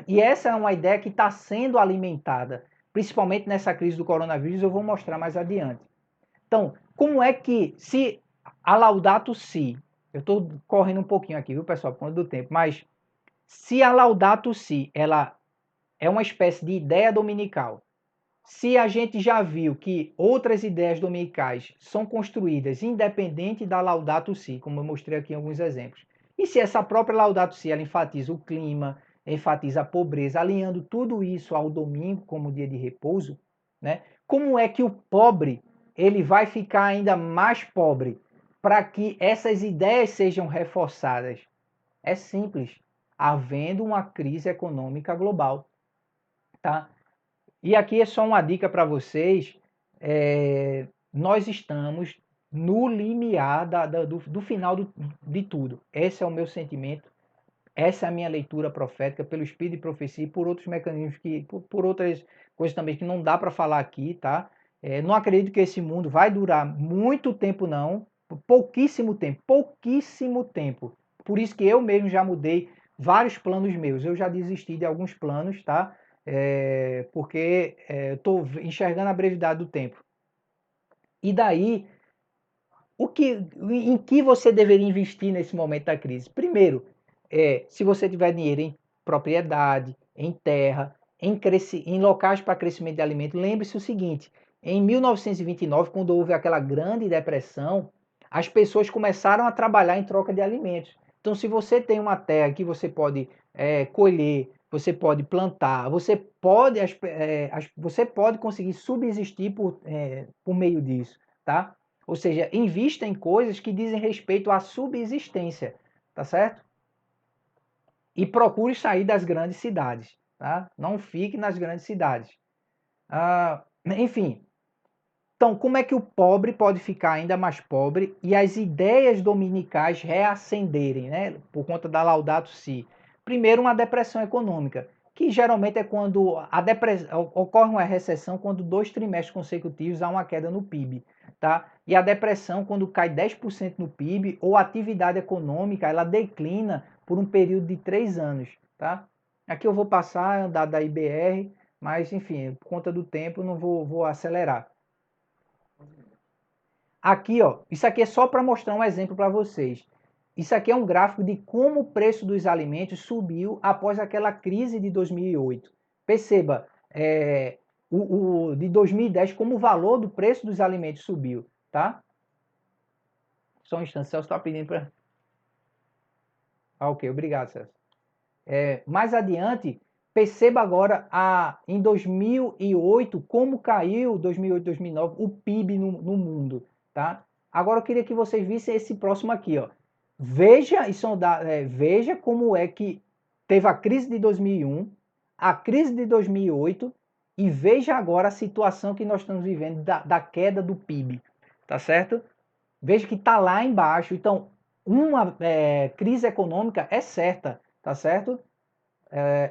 E essa é uma ideia que está sendo alimentada, principalmente nessa crise do coronavírus, eu vou mostrar mais adiante. Então, como é que, se a Laudato Si, eu estou correndo um pouquinho aqui, viu, pessoal, por conta do tempo, mas se a Laudato Si, ela é uma espécie de ideia dominical, se a gente já viu que outras ideias dominicais são construídas independente da Laudato Si, como eu mostrei aqui em alguns exemplos, e se essa própria Laudato Si ela enfatiza o clima, enfatiza a pobreza, alinhando tudo isso ao domingo como dia de repouso, né? Como é que o pobre ele vai ficar ainda mais pobre para que essas ideias sejam reforçadas? É simples, havendo uma crise econômica global, tá? E aqui é só uma dica para vocês. Nós estamos no limiar do final de tudo. Esse é o meu sentimento. Essa é a minha leitura profética pelo Espírito de Profecia e por outros mecanismos, por outras coisas também que não dá para falar aqui, tá? Não acredito que esse mundo vai durar muito tempo, não. Pouquíssimo tempo. Pouquíssimo tempo. Por isso que eu mesmo já mudei vários planos meus. Eu já desisti de alguns planos, tá? Porque eu estou enxergando a brevidade do tempo. E daí, em que você deveria investir nesse momento da crise? Primeiro, se você tiver dinheiro em propriedade, em terra, em locais para crescimento de alimento, lembre-se o seguinte, em 1929, quando houve aquela grande depressão, as pessoas começaram a trabalhar em troca de alimentos. Então, se você tem uma terra que você pode colher, você pode plantar, você pode conseguir subsistir por meio disso, tá? Ou seja, invista em coisas que dizem respeito à subsistência, tá certo? E procure sair das grandes cidades, tá? Não fique nas grandes cidades. Enfim, então como é que o pobre pode ficar ainda mais pobre e as ideias dominicais reacenderem, né? Por conta da Laudato Si. Primeiro, uma depressão econômica, que geralmente é quando ocorre uma recessão quando 2 trimestres consecutivos há uma queda no PIB. Tá? E a depressão, quando cai 10% no PIB, ou a atividade econômica, ela declina por um período de 3 anos. Tá? Aqui eu vou passar, andar da IBR, mas enfim, por conta do tempo, não vou acelerar. Aqui, ó, isso aqui é só para mostrar um exemplo para vocês. Isso aqui é um gráfico de como o preço dos alimentos subiu após aquela crise de 2008. Perceba, de 2010, como o valor do preço dos alimentos subiu, tá? Só um instante, Celso está pedindo para... ok, obrigado, Celso. Mais adiante, perceba agora, em 2008, como caiu, 2008, 2009, o PIB no mundo, tá? Agora eu queria que vocês vissem esse próximo aqui, ó. Veja como é que teve a crise de 2001, a crise de 2008, e veja agora a situação que nós estamos vivendo da queda do PIB, tá certo? Veja que está lá embaixo. Então, uma crise econômica é certa, tá certo?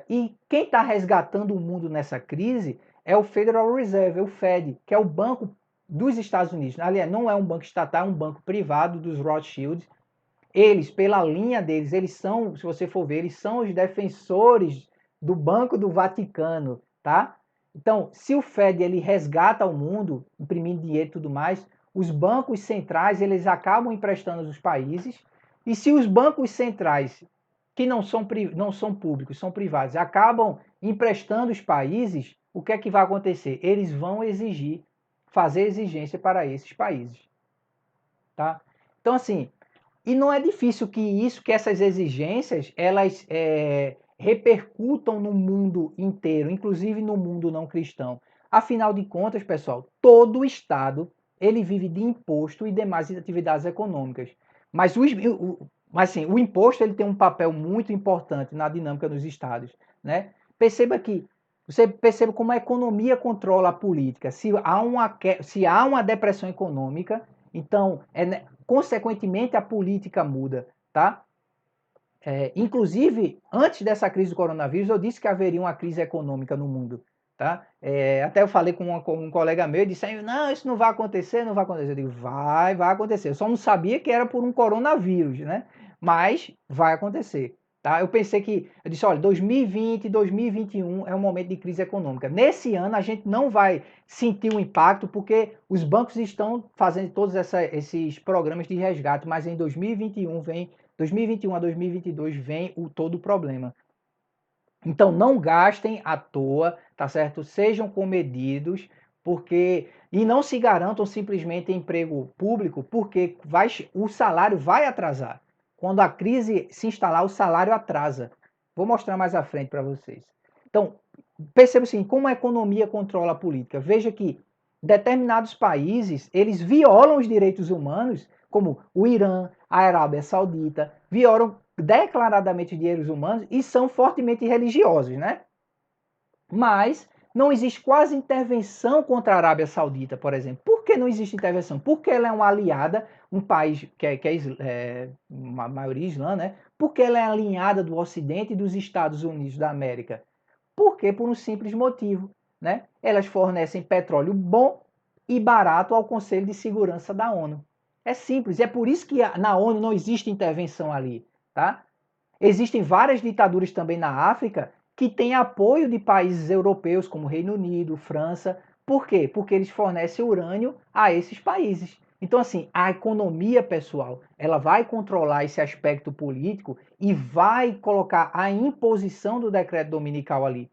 E quem está resgatando o mundo nessa crise é o Federal Reserve, o Fed, que é o banco dos Estados Unidos. Aliás, não é um banco estatal, é um banco privado dos Rothschilds. Eles, pela linha deles, eles são, se você for ver, eles são os defensores do Banco do Vaticano, tá? Então, se o Fed ele resgata o mundo, imprimindo dinheiro e tudo mais, os bancos centrais eles acabam emprestando aos países, e se os bancos centrais, que não são públicos, são privados, acabam emprestando os países, o que é que vai acontecer? Eles vão fazer exigência para esses países, tá? Então, assim, E não é difícil que essas exigências, elas repercutam no mundo inteiro, inclusive no mundo não cristão. Afinal de contas, pessoal, todo Estado, ele vive de imposto e demais atividades econômicas. Mas assim, o imposto, ele tem um papel muito importante na dinâmica dos Estados, né? Você perceba como a economia controla a política. Se há uma depressão econômica, então, consequentemente, a política muda, tá? Inclusive, antes dessa crise do coronavírus, eu disse que haveria uma crise econômica no mundo, tá? Até eu falei com um colega meu e disse, não, isso não vai acontecer, não vai acontecer. Eu digo, vai acontecer. Eu só não sabia que era por um coronavírus, né? Mas vai acontecer, tá? Eu disse, olha, 2020, 2021 é um momento de crise econômica. Nesse ano a gente não vai sentir o impacto porque os bancos estão fazendo todos esses programas de resgate, mas em 2021 a 2022 vem todo o problema. Então não gastem à toa, tá certo? Sejam comedidos, e não se garantam simplesmente emprego público, porque o salário vai atrasar. Quando a crise se instalar, o salário atrasa. Vou mostrar mais à frente para vocês. Então, perceba assim, como a economia controla a política. Veja que determinados países, eles violam os direitos humanos, como o Irã, a Arábia Saudita, violam declaradamente os direitos humanos e são fortemente religiosos, né? Mas não existe quase intervenção contra a Arábia Saudita, por exemplo. Por que não existe intervenção? Porque ela é uma aliada, um país que é uma maioria islã, né? Porque ela é alinhada do Ocidente e dos Estados Unidos da América. Por quê? Por um simples motivo, né? Elas fornecem petróleo bom e barato ao Conselho de Segurança da ONU. É simples, é por isso que na ONU não existe intervenção ali, tá? Existem várias ditaduras também na África que têm apoio de países europeus, como Reino Unido, França. Por quê? Porque eles fornecem urânio a esses países. Então, assim, a economia, pessoal, ela vai controlar esse aspecto político e vai colocar a imposição do decreto dominical ali.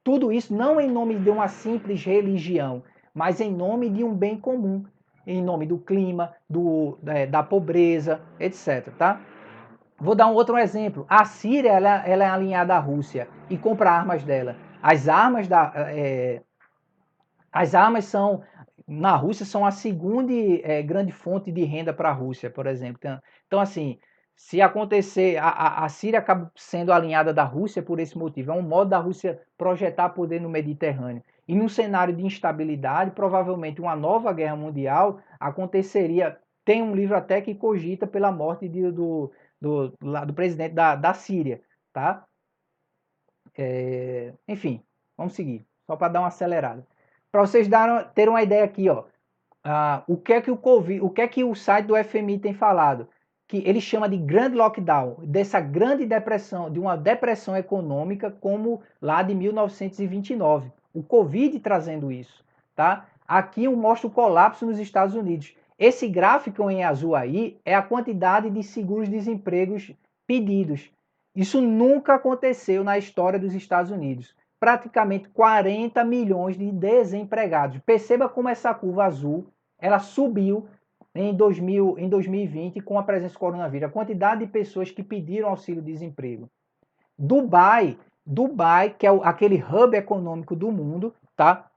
Tudo isso não em nome de uma simples religião, mas em nome de um bem comum, em nome do clima, da pobreza, etc. Tá? Vou dar um outro exemplo. A Síria ela é alinhada à Rússia e compra armas dela. As armas na Rússia são a segunda grande fonte de renda para a Rússia, por exemplo. Então, assim, se acontecer, a Síria acaba sendo alinhada da Rússia por esse motivo. É um modo da Rússia projetar poder no Mediterrâneo. E num cenário de instabilidade, provavelmente uma nova guerra mundial aconteceria. Tem um livro até que cogita pela morte do presidente da Síria, tá? Enfim, vamos seguir, só para dar uma acelerada. Para vocês terem uma ideia aqui, ó, o que é que o site do FMI tem falado? Que ele chama de grande lockdown, dessa grande depressão, de uma depressão econômica como lá de 1929. O Covid trazendo isso, tá? Aqui eu mostro o colapso nos Estados Unidos. Esse gráfico em azul aí é a quantidade de seguros-desempregos pedidos. Isso nunca aconteceu na história dos Estados Unidos. Praticamente 40 milhões de desempregados. Perceba como essa curva azul ela subiu em 2020 com a presença do coronavírus. A quantidade de pessoas que pediram auxílio-desemprego. Dubai, que é aquele hub econômico do mundo, tá?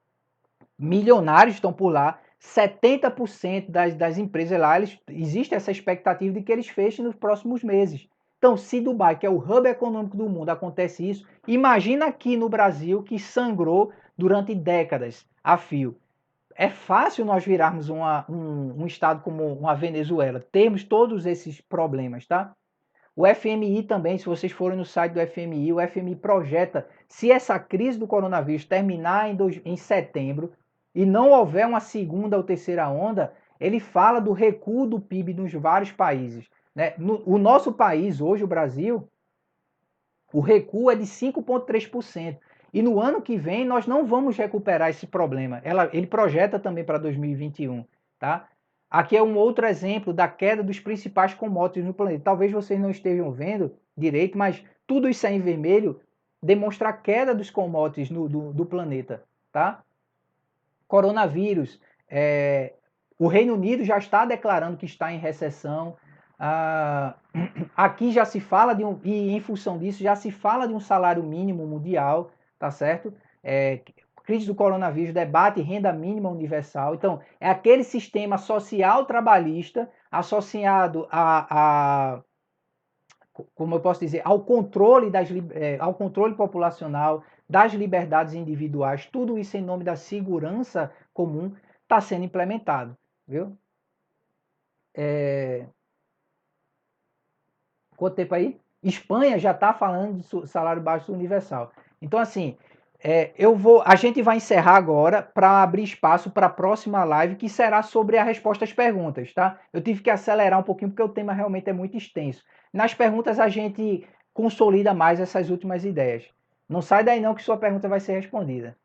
Milionários estão por lá. 70% das empresas lá, existe essa expectativa de que eles fechem nos próximos meses. Então, se Dubai, que é o hub econômico do mundo, acontece isso, imagina aqui no Brasil, que sangrou durante décadas a fio. É fácil nós virarmos um estado como uma Venezuela, termos todos esses problemas, tá? O FMI também, se vocês forem no site do FMI, o FMI projeta, se essa crise do coronavírus terminar em setembro, e não houver uma segunda ou terceira onda, ele fala do recuo do PIB nos vários países. Né? O nosso país, hoje, o Brasil, o recuo é de 5,3%. E no ano que vem nós não vamos recuperar esse problema. Ele projeta também para 2021. Tá? Aqui é um outro exemplo da queda dos principais commodities no planeta. Talvez vocês não estejam vendo direito, mas tudo isso aí em vermelho demonstra a queda dos commodities do planeta. Tá? Coronavírus, o Reino Unido já está declarando que está em recessão, Aqui já se fala e em função disso, já se fala de um salário mínimo mundial, tá certo? Crise do coronavírus debate renda mínima universal. Então, é aquele sistema social trabalhista associado como eu posso dizer, ao controle populacional, das liberdades individuais, tudo isso em nome da segurança comum está sendo implementado, viu? Quanto tempo aí? Espanha já está falando de salário baixo universal. Então, assim, a gente vai encerrar agora para abrir espaço para a próxima live, que será sobre a resposta às perguntas, tá? Eu tive que acelerar um pouquinho porque o tema realmente é muito extenso. Nas perguntas a gente consolida mais essas últimas ideias. Não sai daí não que sua pergunta vai ser respondida.